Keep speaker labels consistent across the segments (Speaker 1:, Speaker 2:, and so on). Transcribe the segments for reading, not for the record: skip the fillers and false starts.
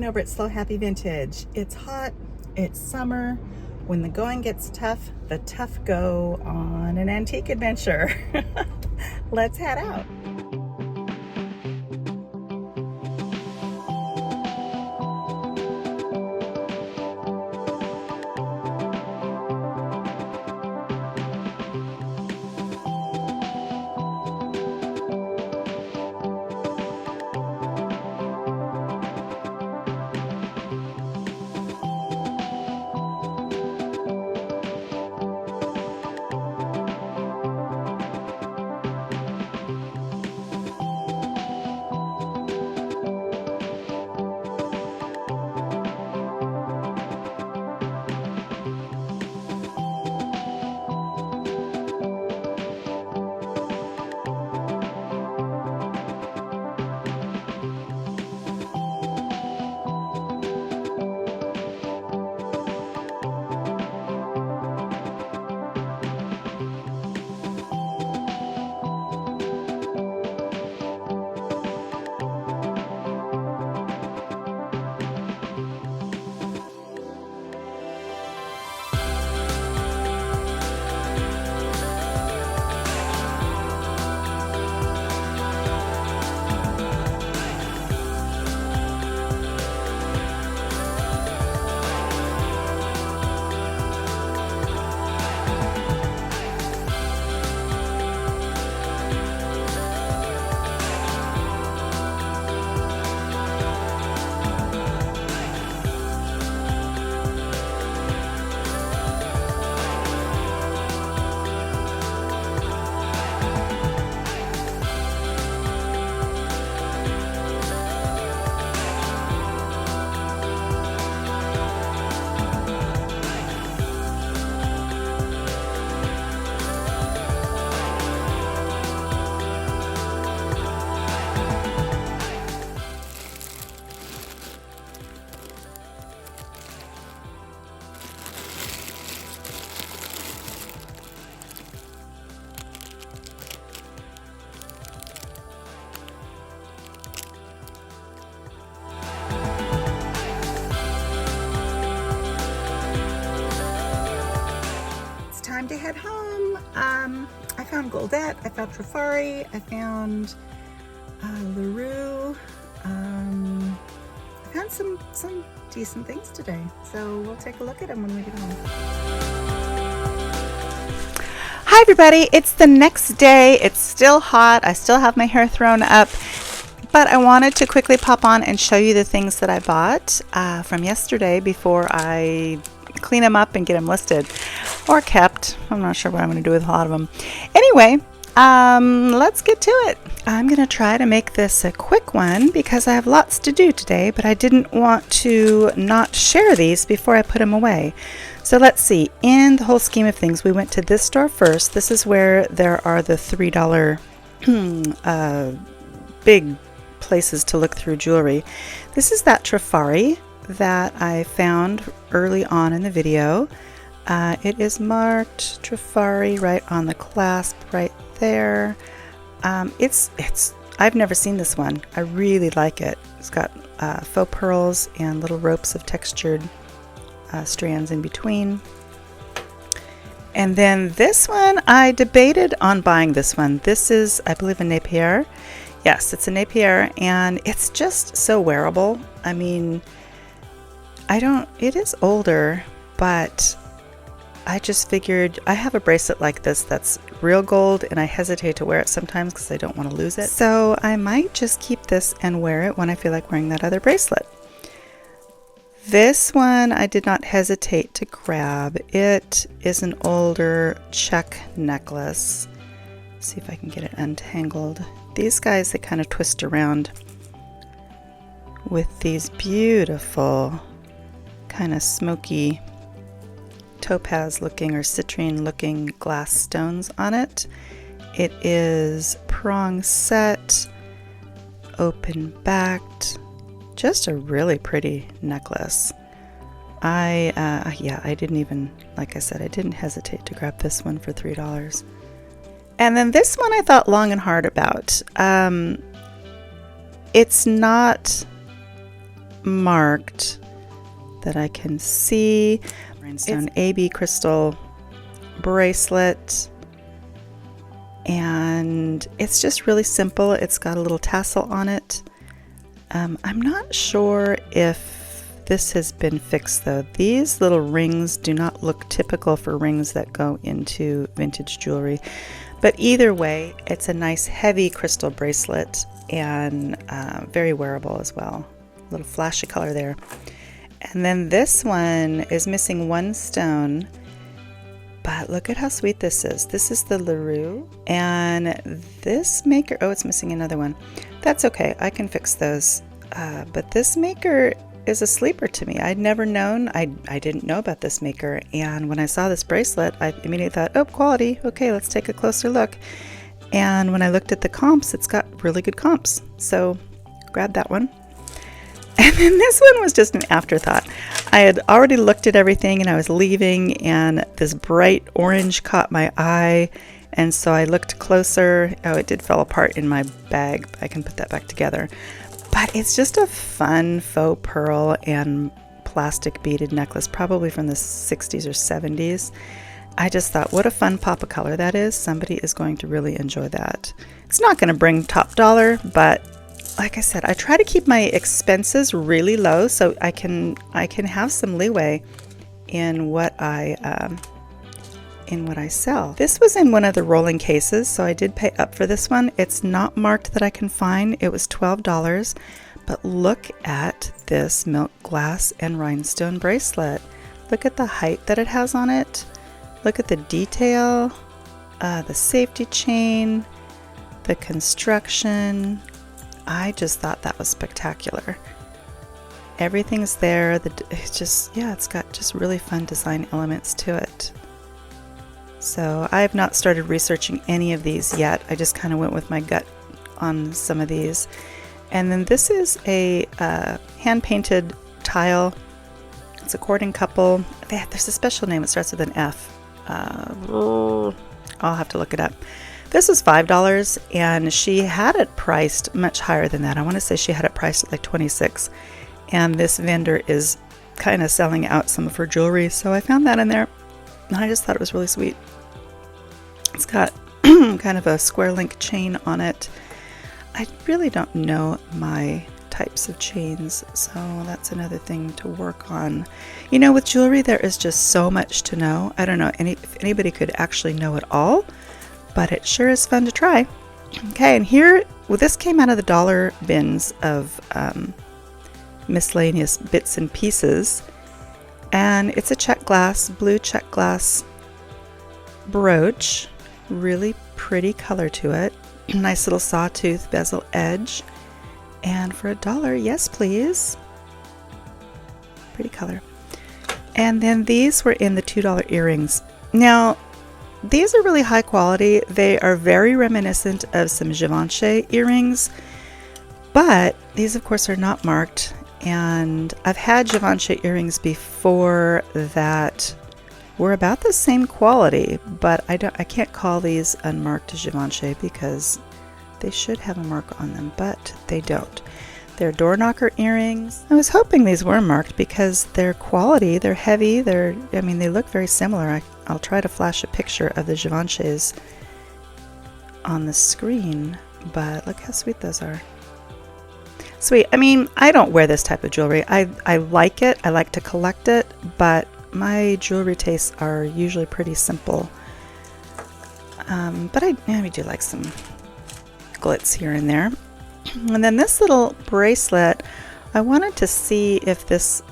Speaker 1: over at Slow Happy Vintage. It's hot, it's summer. When the going gets tough, the tough go on an antique adventure. Let's head out. Time to head home. I found Goldette, I found Trifari, I found LaRue. I found some decent things today, so we'll take a look at them when we get home. Hi everybody, it's the next day. It's still hot. I still have my hair thrown up, but I wanted to quickly pop on and show you the things that I bought from yesterday before I clean them up and get them listed or kept. I'm not sure what I'm going to do with a lot of them. Anyway, let's get to it. I'm going to try to make this a quick one because I have lots to do today, but I didn't want to not share these before I put them away. So let's see. In the whole scheme of things, we went to this store first. This is where there are the $3 big places to look through jewelry. This is that Trifari that I found early on in the video. It is marked Trifari right on the clasp right there. I've never seen this one. I really like it. It's got faux pearls and little ropes of textured strands in between. And then this one, I debated on buying this one. This is, I believe, a Napier. Yes, it's a Napier, and it's just so wearable. I mean, it is older, but I just figured I have a bracelet like this that's real gold, and I hesitate to wear it sometimes because I don't want to lose it. So I might just keep this and wear it when I feel like wearing that other bracelet. This one I did not hesitate to grab. It is an older check necklace. Let's see if I can get it untangled. These guys, they kind of twist around with these beautiful kind of smoky topaz looking or citrine looking glass stones on it. It is prong set, open backed, just a really pretty necklace. I didn't even, like I said, I didn't hesitate to grab this one for $3. And then this one I thought long and hard about. It's not marked that I can see. Rhinestone AB crystal bracelet, and it's just really simple. It's got a little tassel on it. I'm not sure if this has been fixed though. These little rings do not look typical for rings that go into vintage jewelry, but either way, it's a nice heavy crystal bracelet and very wearable as well. A little flash of color there. And then this one is missing one stone, but look at how sweet this is. This is the LaRue, and this maker, oh, it's missing another one. That's okay, I can fix those. But this maker is a sleeper to me. I'd never known, I didn't know about this maker, and when I saw this bracelet, I immediately thought, oh, quality, okay, let's take a closer look. And when I looked at the comps, it's got really good comps, so grab that one. And then this one was just an afterthought. I had already looked at everything and I was leaving, and this bright orange caught my eye, and so I looked closer. Oh, it did fall apart in my bag. I can put that back together. But it's just a fun faux pearl and plastic beaded necklace, probably from the 60s or 70s. I just thought, what a fun pop of color that is. Somebody is going to really enjoy that. It's not going to bring top dollar, but like I said, I try to keep my expenses really low so I can have some leeway in what I sell. This was in one of the rolling cases, so I did pay up for this one. It's not marked that I can find. It was $12, but look at this milk glass and rhinestone bracelet. Look at the height that it has on it. Look at the detail, the safety chain, the construction. I just thought that was spectacular. Everything's there. It's just, yeah, it's got just really fun design elements to it. So I have not started researching any of these yet. I just kind of went with my gut on some of these. And then this is a hand-painted tile. It's a courting couple. There's a special name. It starts with an F. I'll have to look it up. This was $5, and she had it priced much higher than that. I want to say she had it priced at like $26, and this vendor is kind of selling out some of her jewelry, so I found that in there, and I just thought it was really sweet. It's got kind of a square link chain on it. I really don't know my types of chains, so that's another thing to work on. You know, with jewelry, there is just so much to know. I don't know if anybody could actually know it all, but it sure is fun to try. Okay, and here, well, this came out of the dollar bins of miscellaneous bits and pieces, and it's a check glass, blue check glass brooch, really pretty color to it, nice little sawtooth bezel edge, and for $1, yes please, pretty color. And then these were in the $2 earrings. Now, these are really high quality. They are very reminiscent of some Givenchy earrings, but these of course are not marked, and I've had Givenchy earrings before that were about the same quality, but I can't call these unmarked Givenchy because they should have a mark on them, but they don't. They're door knocker earrings. I was hoping these were marked because they're quality, they're heavy, I mean, they look very similar. I'll try to flash a picture of the Givenchys on the screen, but look how sweet those are. Sweet. I mean, I don't wear this type of jewelry. I like it. I like to collect it, but my jewelry tastes are usually pretty simple. But I do like some glitz here and there. And then this little bracelet, I wanted to see if this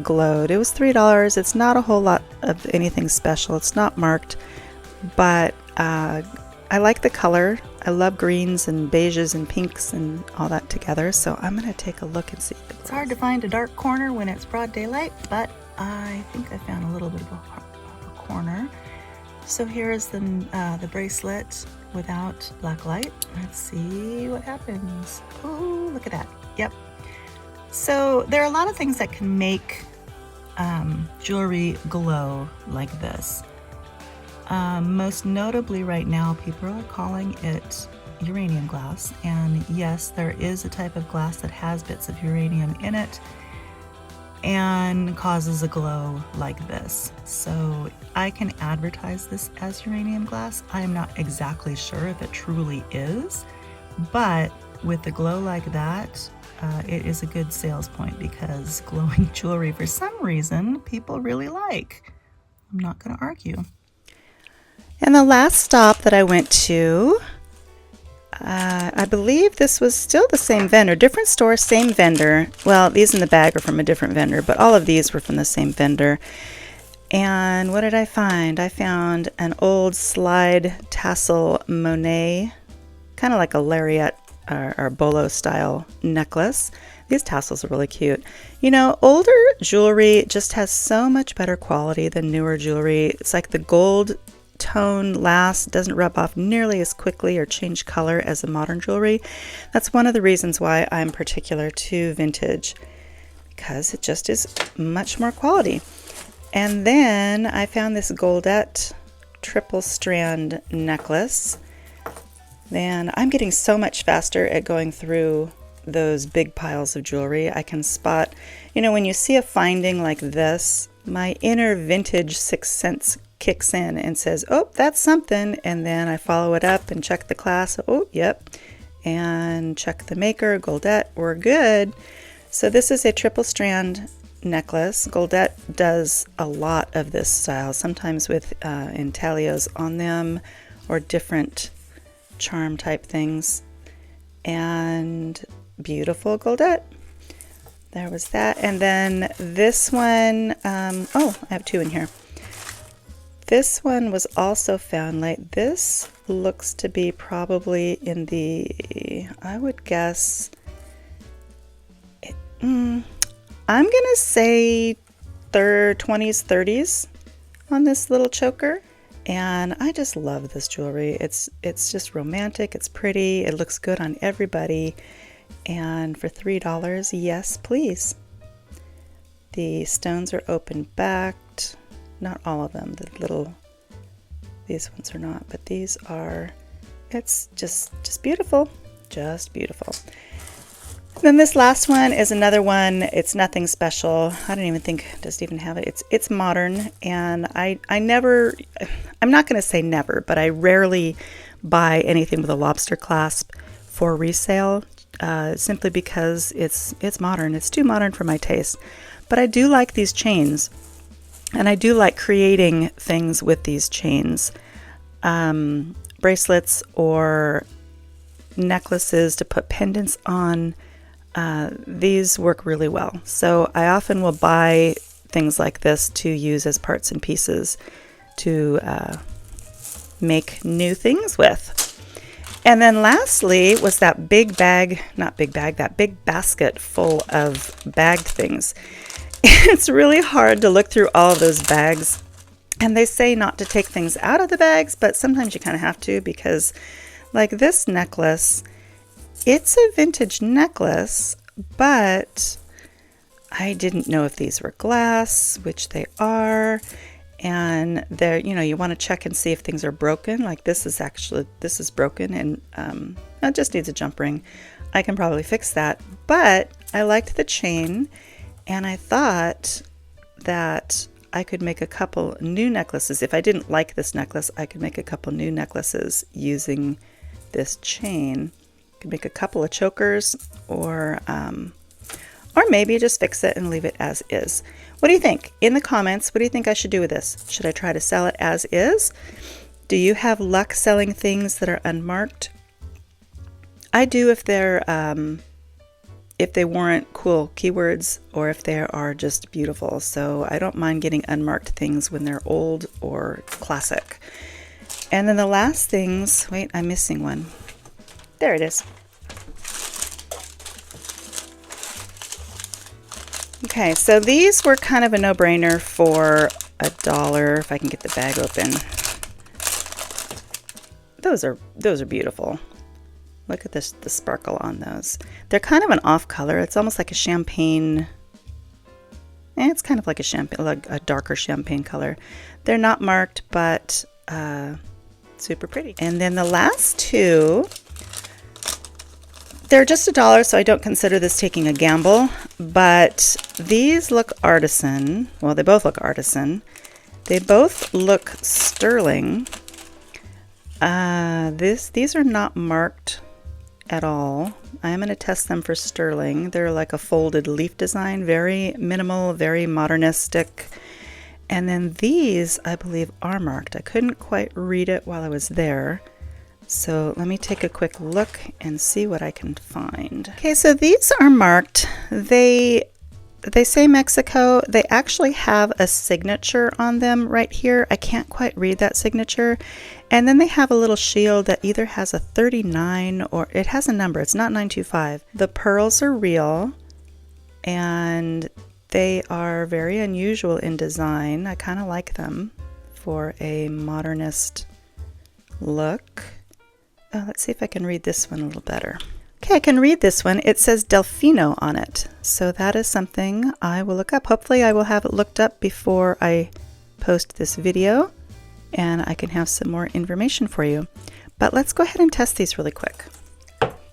Speaker 1: glowed. It was $3. It's not a whole lot of anything special. It's not marked, but I like the color. I love greens and beiges and pinks and all that together, so I'm going to take a look and see if it's hard to find a dark corner when it's broad daylight, but I think I found a little bit of a corner. So here is the bracelet without black light. Let's see what happens. Oh, look at that. Yep. So there are a lot of things that can make jewelry glow like this. Most notably right now, people are calling it uranium glass. And yes, there is a type of glass that has bits of uranium in it. and causes a glow like this. So I can advertise this as uranium glass. I'm not exactly sure if it truly is, but with the glow like that, it is a good sales point because glowing jewelry, for some reason, people really like. I'm not going to argue. And the last stop that I went to, I believe this was still the same vendor, different store, same vendor. Well, these in the bag are from a different vendor, but all of these were from the same vendor. And what did I find? I found an old slide tassel Monet, kind of like a lariat or bolo style necklace. These tassels are really cute. You know, older jewelry just has so much better quality than newer jewelry. It's like the gold tone lasts, doesn't rub off nearly as quickly or change color as the modern jewelry. That's one of the reasons why I'm particular to vintage, because it just is much more quality. And then I found this Goldette triple strand necklace. Then I'm getting so much faster at going through those big piles of jewelry. I can spot, you know, when you see a finding like this, my inner vintage sixth sense kicks in and says, oh, that's something. And then I follow it up and check the class. Oh, yep. And check the maker, Goldette, we're good. So this is a triple strand necklace. Goldette does a lot of this style, sometimes with intaglios on them or different charm type things. And beautiful Goldette. There was that. And then this one, oh, I have two in here. This one was also found late. This looks to be probably in the, I would guess, I'm going to say 20s, 30s on this little choker. And I just love this jewelry. It's just romantic. It's pretty. It looks good on everybody. And for $3, yes, please. The stones are open backed. Not all of them. These ones are not, but these are. It's just beautiful. Just beautiful. Then this last one is another one. It's nothing special. I don't even think, does it even have it? It's modern, and I never, I'm not going to say never, but I rarely buy anything with a lobster clasp for resale, simply because it's modern. It's too modern for my taste. But I do like these chains, and I do like creating things with these chains, bracelets or necklaces to put pendants on. These work really well. So I often will buy things like this to use as parts and pieces to make new things with. And then lastly was that big bag, not big bag, that big basket full of bagged things. It's really hard to look through all of those bags. And they say not to take things out of the bags, but sometimes you kind of have to, because like this necklace, it's a vintage necklace, but I didn't know if these were glass, which they are. And they're, you know, you want to check and see if things are broken. Like this is broken, and it just needs a jump ring. I can probably fix that. But I liked the chain, and I thought that I could make a couple new necklaces. If I didn't like this necklace, I could make a couple new necklaces using this chain. Could make a couple of chokers, or maybe just fix it and leave it as is. What do you think? In the comments, what do you think I should do with this? Should I try to sell it as is? Do you have luck selling things that are unmarked? I do if they're if they warrant cool keywords, or if they are just beautiful. So I don't mind getting unmarked things when they're old or classic. And then the last things, wait, I'm missing one. There it is. Okay, so these were kind of a no-brainer for $1, if I can get the bag open. Those are beautiful. Look at this, the sparkle on those. They're kind of an off color. It's almost like a champagne. It's kind of like a champagne, like a darker champagne color. They're not marked, but super pretty. And then the last two, They're just $1, so I don't consider this taking a gamble, but these look artisan. Well, they both look artisan. They both look sterling. These are not marked at all. I am going to test them for sterling. They're like a folded leaf design, very minimal, very modernistic. And then these, I believe, are marked. I couldn't quite read it while I was there. So let me take a quick look and see what I can find. Okay, so these are marked. They say Mexico. They actually have a signature on them right here. I can't quite read that signature. And then they have a little shield that either has a 39 or it has a number. It's not 925. The pearls are real and they are very unusual in design. I kind of like them for a modernist look. Let's see if I can read this one a little better. Okay, I can read this one. It says Delfino on it. So that is something I will look up. Hopefully I will have it looked up before I post this video and I can have some more information for you. But let's go ahead and test these really quick.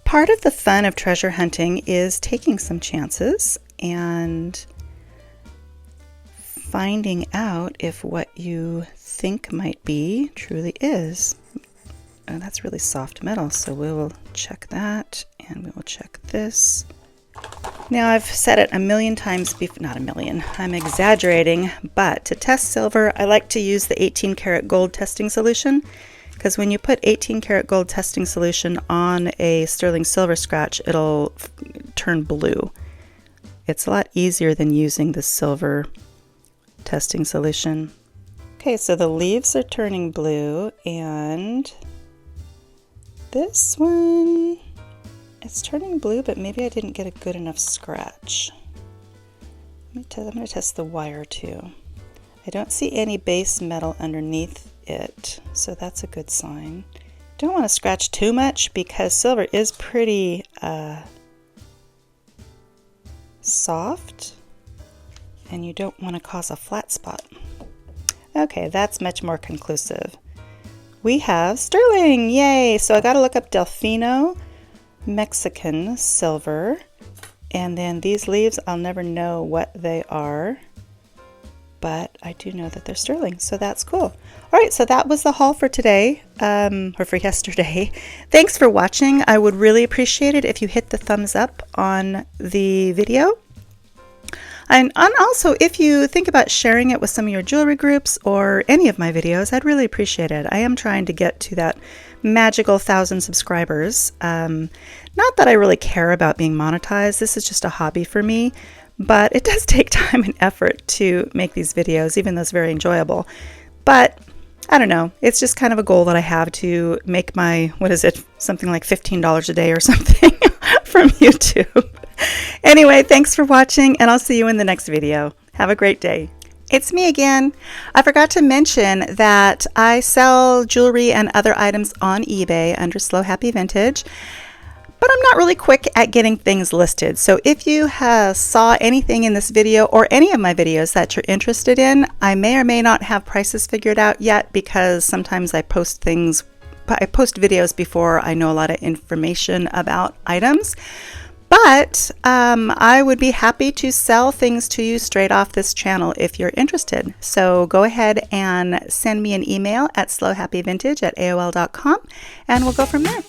Speaker 1: Part of the fun of treasure hunting is taking some chances and finding out if what you think might be truly is. And that's really soft metal, so we will check that and we will check this. Now I've said it a million times before, not a million, I'm exaggerating, but to test silver I like to use the 18 karat gold testing solution, because when you put 18 karat gold testing solution on a sterling silver scratch, it'll turn blue. It's a lot easier than using the silver testing solution. Okay, so the leaves are turning blue and this one, it's turning blue, but maybe I didn't get a good enough scratch. I'm going to test the wire too. I don't see any base metal underneath it, so that's a good sign. Don't want to scratch too much because silver is pretty soft, and you don't want to cause a flat spot. Okay, that's much more conclusive. We have sterling, yay! So I got to look up Delfino Mexican silver, and then these leaves, I'll never know what they are, but I do know that they're sterling, so that's cool. All right, so that was the haul for today, or for yesterday. Thanks for watching. I would really appreciate it if you hit the thumbs up on the video. And also, if you think about sharing it with some of your jewelry groups or any of my videos, I'd really appreciate it. I am trying to get to that magical 1,000 subscribers. Not that I really care about being monetized. This is just a hobby for me, but it does take time and effort to make these videos, even though it's very enjoyable. But I don't know. It's just kind of a goal that I have to make my, what is it, something like $15 a day or something from YouTube. Anyway, thanks for watching, and I'll see you in the next video. Have a great day. It's me again. I forgot to mention that I sell jewelry and other items on eBay under Slow Happy Vintage, but I'm not really quick at getting things listed. So if you saw anything in this video or any of my videos that you're interested in, I may or may not have prices figured out yet, because sometimes I post videos before I know a lot of information about items. But I would be happy to sell things to you straight off this channel if you're interested. So go ahead and send me an email at slowhappyvintage@aol.com, and we'll go from there.